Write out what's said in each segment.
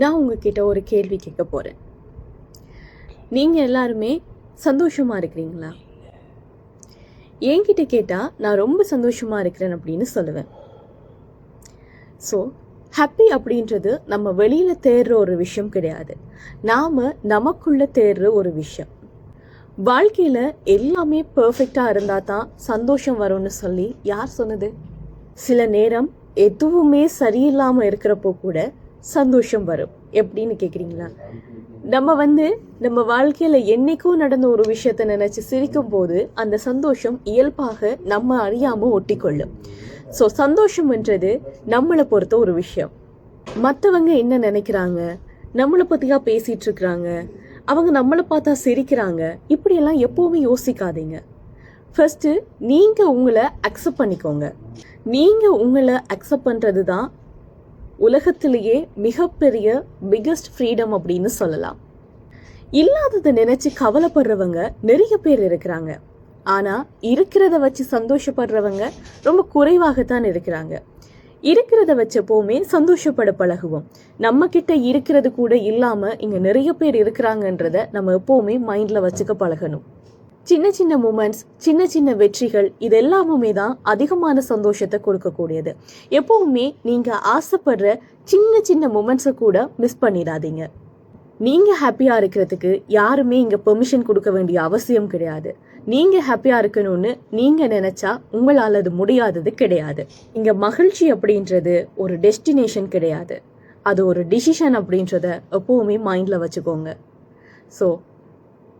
நான் உங்ககிட்ட ஒரு கேள்வி கேட்க போகிறேன். நீங்கள் எல்லாருமே சந்தோஷமாக இருக்கிறீங்களா? என்கிட்ட கேட்டால் நான் ரொம்ப சந்தோஷமாக இருக்கிறேன் அப்படின்னு சொல்லுவேன். ஸோ ஹாப்பி அப்படின்றது நம்ம வெளியில் தேடுற ஒரு விஷயம் கிடையாது, நாம் நமக்குள்ளே தேடுற ஒரு விஷயம். வாழ்க்கையில் எல்லாமே பர்ஃபெக்டாக இருந்தால் தான் சந்தோஷம் வரும்னு சொல்லி யார் சொன்னது? சில நேரம் எதுவுமே சரியில்லாமல் இருக்கிறப்போ கூட சந்தோஷம் வரும். எப்படின்னு கேட்குறீங்களா? நம்ம வாழ்க்கையில் என்னைக்கும் நடந்த ஒரு விஷயத்த நினச்சி சிரிக்கும் போது அந்த சந்தோஷம் இயல்பாக நம்ம அறியாமல் ஒட்டிக்கொள்ளும். ஸோ சந்தோஷம்ன்றது நம்மளை பொறுத்த ஒரு விஷயம். மற்றவங்க என்ன நினைக்கிறாங்க, நம்மளை பற்றியா பேசிகிட்டு இருக்கிறாங்க, அவங்க நம்மளை பார்த்தா சிரிக்கிறாங்க, இப்படியெல்லாம் எப்போவுமே யோசிக்காதீங்க. ஃபர்ஸ்ட்டு நீங்கள் உங்களை அக்செப்ட் பண்ணிக்கோங்க. நீங்கள் உங்களை அக்செப்ட் பண்ணுறது தான் உலகத்திலேயே மிகப்பெரிய பிக்கஸ்ட் ஃப்ரீடம் அப்படின்னு சொல்லலாம். இல்லாததை நினைச்சு கவலைப்படுறவங்க நிறைய பேர் இருக்கிறாங்க, ஆனால் இருக்கிறத வச்சு சந்தோஷப்படுறவங்க ரொம்ப குறைவாகத்தான் இருக்கிறாங்க. இருக்கிறத வச்சப்போவுமே சந்தோஷப்பட பழகுவோம். நம்ம கிட்ட இருக்கிறது கூட இல்லாமல் இங்கே நிறைய பேர் இருக்கிறாங்கன்றத நம்ம எப்போவுமே மைண்டில் வச்சுக்க பழகணும். சின்ன சின்ன மூமெண்ட்ஸ், சின்ன சின்ன வெற்றிகள், இது எல்லாமே தான் அதிகமான சந்தோஷத்தை கொடுக்கக்கூடியது. எப்போவுமே நீங்கள் ஆசைப்படுற சின்ன சின்ன மூமெண்ட்ஸை கூட மிஸ் பண்ணிடாதீங்க. நீங்கள் ஹாப்பியாக இருக்கிறதுக்கு யாருமே இங்கே பெர்மிஷன் கொடுக்க வேண்டிய அவசியம் கிடையாது. நீங்கள் ஹாப்பியாக இருக்கணும்னு நீங்கள் நினச்சா உங்களால் அது முடியாதது கிடையாது. இங்கே மகிழ்ச்சி அப்படின்றது ஒரு டெஸ்டினேஷன் கிடையாது, அது ஒரு டிசிஷன் அப்படின்றத எப்போவுமே மைண்டில் வச்சுக்கோங்க. ஸோ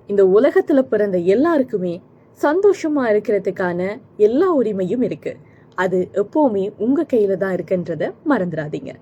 இந்த உலகத்தில் பிறந்த எல்லாருக்குமே சந்தோஷமாக இருக்கிறதுக்கான எல்லா உரிமையும் இருக்குது. அது எப்போவுமே உங்கள் கையில் தான் இருக்குன்றதை மறந்துடாதீங்க.